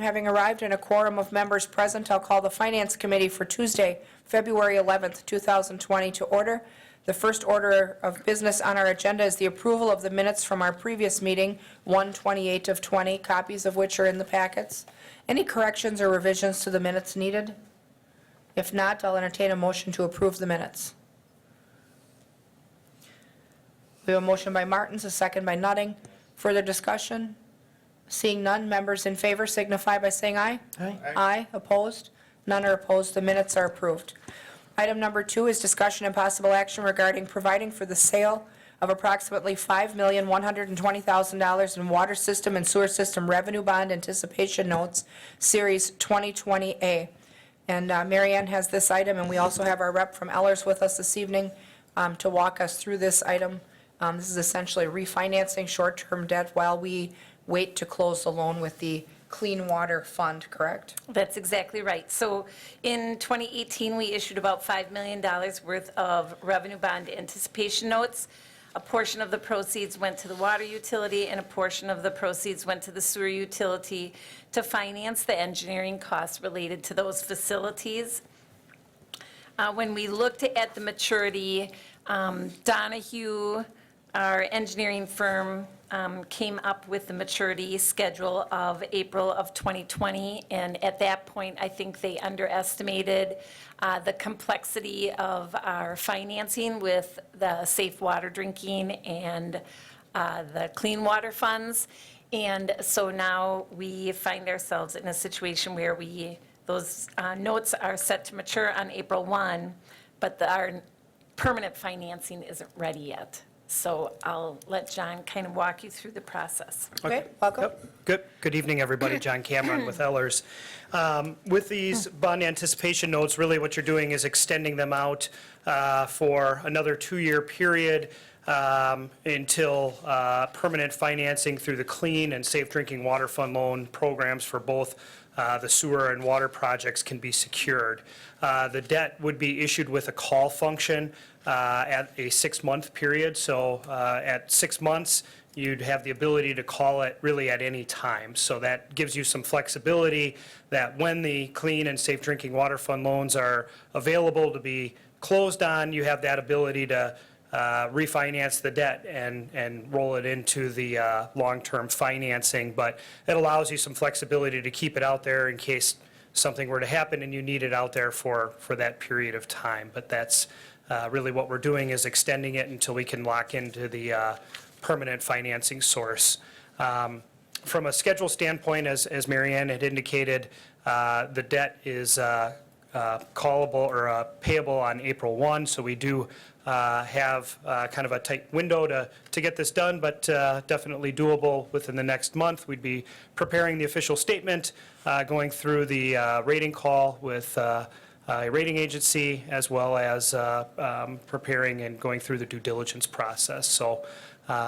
having arrived and a quorum of members present, I'll call the Finance Committee for Tuesday, February 11th, 2020 to order. The first order of business on our agenda is the approval of the minutes from our previous meeting, 1/28 of 20, copies of which are in the packets. Any corrections or revisions to the minutes needed? If not, I'll entertain a motion to approve the minutes. We have a motion by Martins, a second by Nutting. Further discussion? Seeing none, members in favor signify by saying aye. Aye. Aye. Opposed? None are opposed. The minutes are approved. Item number 2 is discussion and possible action regarding providing for the sale of approximately $5,120,000 in water system and sewer system revenue bond anticipation notes, Series 2020A. And Mary Ann has this item, and we also have our rep from Ellers with us this evening to walk us through this item. This is essentially refinancing short-term debt while we wait to close the loan with the Clean Water Fund, correct? That's exactly right. So in 2018, we issued about $5 million worth of revenue bond anticipation notes. A portion of the proceeds went to the water utility, and a portion of the proceeds went to the sewer utility to finance the engineering costs related to those facilities. When we looked at the maturity, Donahue, our engineering firm, came up with the maturity schedule of April of 2020, and at that point, I think they underestimated the complexity of our financing with the safe water drinking and the clean water funds. And so now we find ourselves in a situation where those notes are set to mature on April 1, but our permanent financing isn't ready yet. So I'll let John kind of walk you through the process. Okay, welcome. Yep. Good evening, everybody. John Cameron with Ellers. With these bond anticipation notes, really what you're doing is extending them out for another 2-year period until permanent financing through the Clean and Safe Drinking Water Fund loan programs for both the sewer and water projects can be secured. The debt would be issued with a call function at a 6-month period. So at 6 months, you'd have the ability to call it really at any time. So that gives you some flexibility that when the Clean and Safe Drinking Water Fund loans are available to be closed on, you have that ability to refinance the debt and roll it into the long-term financing. But it allows you some flexibility to keep it out there in case something were to happen and you need it out there for that period of time. But that's really what we're doing, is extending it until we can lock into the permanent financing source. From a schedule standpoint, as Mary Ann had indicated, the debt is callable or payable on April 1, so we do have kind of a tight window to get this done, but definitely doable within the next month. We'd be preparing the official statement, going through the rating call with a rating agency, as well as preparing and going through the due diligence process. So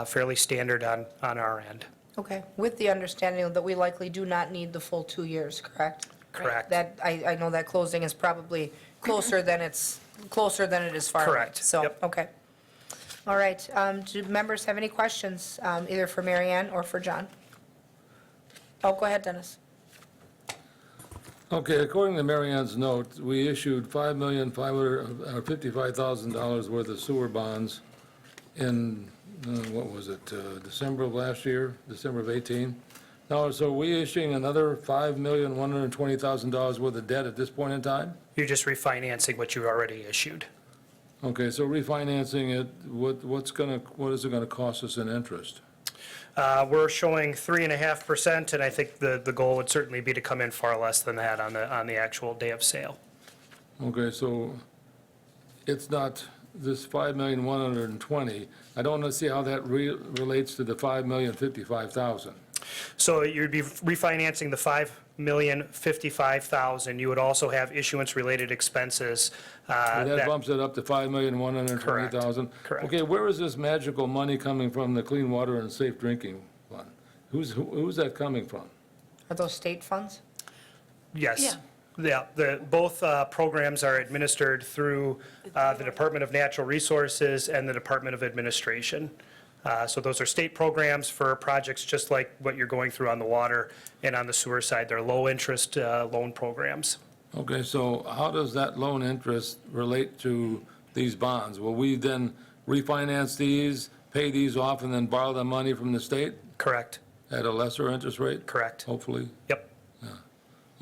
fairly standard on our end. Okay, with the understanding that we likely do not need the full 2 years, correct? Correct. That, I know that closing is probably closer than it is far away. Correct. So, Yep. okay. All right, do members have any questions, either for Mary Ann or for John? Oh, go ahead, Dennis. Okay, according to Mary Ann's note, we issued $5,555,000 worth of sewer bonds in, what was it, December of last year, December of 18? Now, so are we issuing another $5,120,000 worth of debt at this point in time? You're just refinancing what you already issued. Okay, so refinancing it, what is it gonna cost us in interest? We're showing 3.5%, and I think the goal would certainly be to come in far less than that on the actual day of sale. Okay, so it's not this $5,120,000. I don't see how that relates to the $5,055,000. So you'd be refinancing the $5,055,000. You would also have issuance-related expenses. And that bumps it up to $5,120,000? Correct. Okay, where is this magical money coming from, the Clean Water and Safe Drinking Fund? Who's that coming from? Are those state funds? Yes. Yeah, both programs are administered through the Department of Natural Resources and the Department of Administration. So those are state programs for projects just like what you're going through on the water and on the sewer side. They're low-interest loan programs. Okay, so how does that loan interest relate to these bonds? Will we then refinance these, pay these off, and then borrow the money from the state Correct. at a lesser interest rate? Correct. Hopefully. Yep.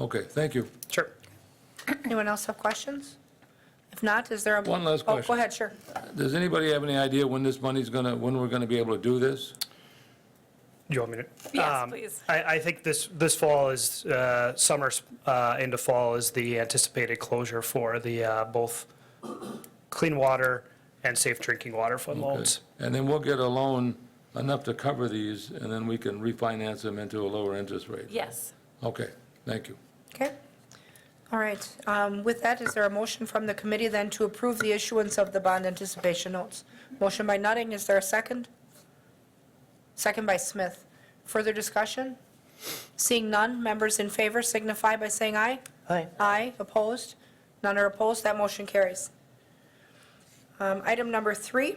Okay, thank you. Sure. Anyone else have questions? If not, is there a... One last Oh, question. go ahead, sure. Does anybody have any idea when this money's gonna, when we're gonna be able to do this? You want me to? Yes, please. I think this fall is, summer into fall is the anticipated closure for the both clean water and safe drinking water fund loans. Okay. And then we'll get a loan enough to cover these, and then we can refinance them into a lower interest rate? Yes. Okay, thank you. Okay. All right. With that, is there a motion from the committee then to approve the issuance of the bond anticipation notes? Motion by Nutting, is there a second? Second by Smith. Further discussion? Seeing none, members in favor signify by saying aye. Aye. Aye, opposed? None are opposed, that motion carries. Item number 3,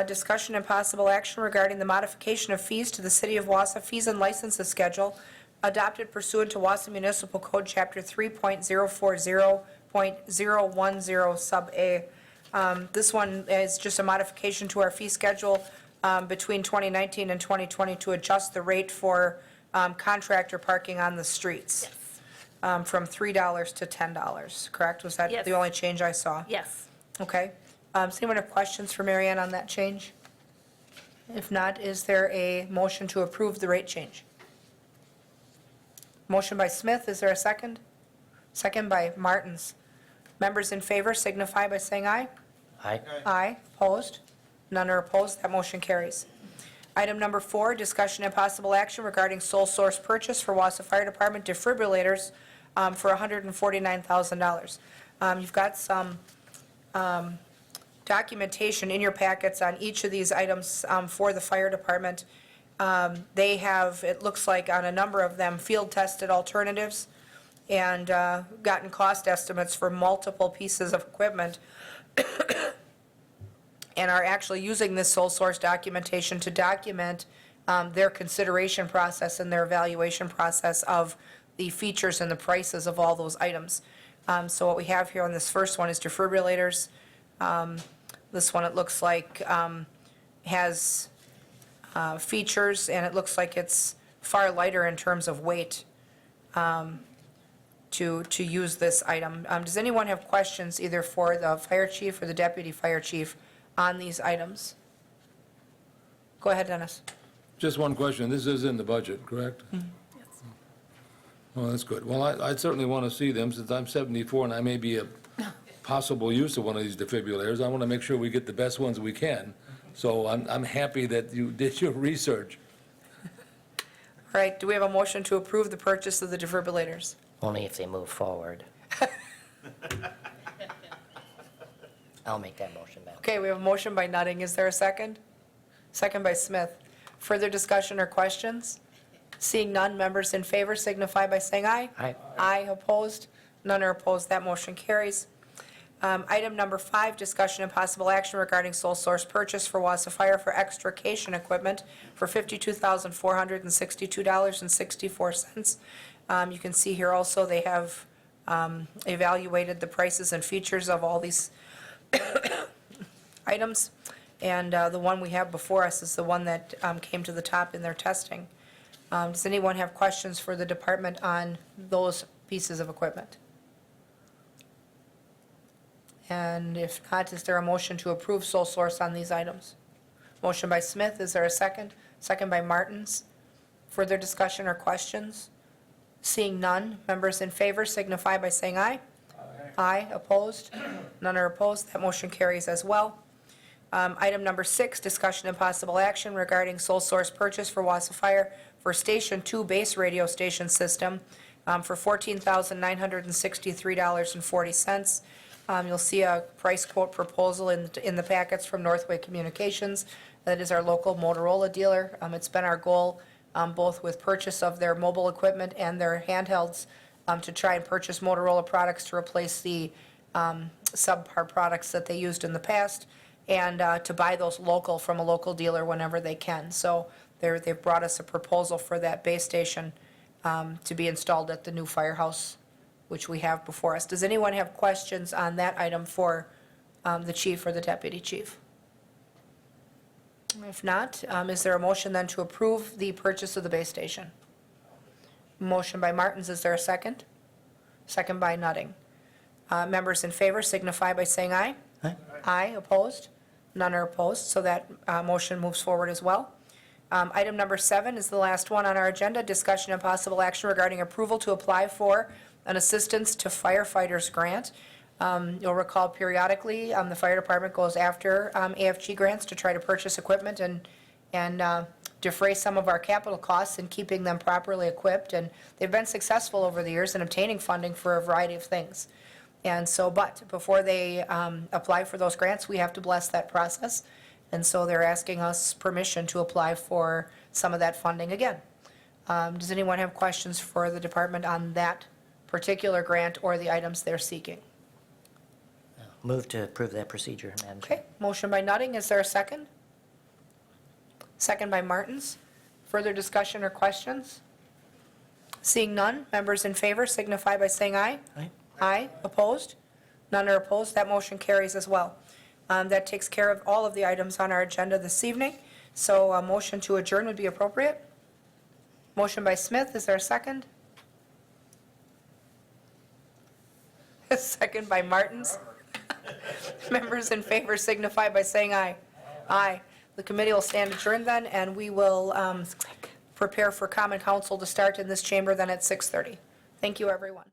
discussion and possible action regarding the modification of fees to the City of Wausau fees and licenses schedule adopted pursuant to Wausau Municipal Code, Chapter 3.040.010, Sub A. This one is just a modification to our fee schedule between 2019 and 2020 to adjust the rate for contractor parking on the streets from $3 to $10, correct? Was that Yes. the only change I saw? Yes. Okay. Does anyone have questions for Mary Ann on that change? If not, is there a motion to approve the rate change? Motion by Smith, is there a second? Second by Martins. Members in favor signify by saying aye. Aye. Aye. Opposed? None are opposed, that motion carries. Item number 4, discussion and possible action regarding sole source purchase for Wausau Fire Department defibrillators for $149,000. You've got some documentation in your packets on each of these items for the fire department. They have, it looks like on a number of them, field-tested alternatives and gotten cost estimates for multiple pieces of equipment and are actually using this sole source documentation to document their consideration process and their evaluation process of the features and the prices of all those items. So what we have here on this first one is defibrillators. This one, it looks like, has features, and it looks like it's far lighter in terms of weight to use this item. Does anyone have questions either for the fire chief or the deputy fire chief on these items? Go ahead, Dennis. Just one question. This is in the budget, correct? Well, that's good. Well, I'd certainly want to see them, since I'm 74 and I may be a possible use of one of these defibrillators. I want to make sure we get the best ones we can. So I'm happy that you did your research. All right, do we have a motion to approve the purchase of the defibrillators? Only if they move forward. I'll make that motion, Madam. Okay, we have a motion by Nutting. Is there a second? Second by Smith. Further discussion or questions? Seeing none, members in favor signify by saying aye. Aye. Aye, opposed? None are opposed, that motion carries. Item number 5, discussion and possible action regarding sole source purchase for Wausau Fire for extrication equipment for $52,462.64. You can see here also, they have evaluated the prices and features of all these items, and the one we have before us is the one that came to the top in their testing. Does anyone have questions for the department on those pieces of equipment? And if not, is there a motion to approve sole source on these items? Motion by Smith, is there a second? Second by Martins. Further discussion or questions? Seeing none, members in favor signify by saying aye. Aye, opposed? None are opposed, that motion carries as well. Item number 6, discussion and possible action regarding sole source purchase for Wausau Fire for Station 2 base radio station system for $14,963.40. You'll see a price quote proposal in the packets from Northway Communications. That is our local Motorola dealer. It's been our goal, both with purchase of their mobile equipment and their handhelds, to try and purchase Motorola products to replace the subpar products that they used in the past. and to buy those local from a local dealer whenever they can. So they've brought us a proposal for that base station to be installed at the new firehouse, which we have before us. Does anyone have questions on that item for the chief or the deputy chief? If not, is there a motion then to approve the purchase of the base station? Motion by Martins, is there a second? Second by Nutting. Members in favor signify by saying aye. Aye. Aye, opposed? None are opposed, so that motion moves forward as well. Item number 7 is the last one on our agenda, discussion and possible action regarding approval to apply for an Assistance to Firefighters Grant. You'll recall periodically, the fire department goes after AFG grants to try to purchase equipment and defray some of our capital costs in keeping them properly equipped. And they've been successful over the years in obtaining funding for a variety of things. And so, but before they apply for those grants, we have to bless that process. And so they're asking us permission to apply for some of that funding again. Does anyone have questions for the department on that particular grant or the items they're seeking? Move to approve that procedure, Madam Chair. Okay, motion by Nutting, is there a second? Second by Martins. Further discussion or questions? Seeing none, members in favor signify by saying aye. Aye. Aye, opposed? None are opposed, that motion carries as well. That takes care of all of the items on our agenda this evening, so a motion to adjourn would be appropriate. Motion by Smith, is there a second? A second by Martins. Members in favor signify by saying aye. Aye. The committee will stand adjourned then, and we will prepare for common council to start in this chamber then at 6:30. Thank you, everyone.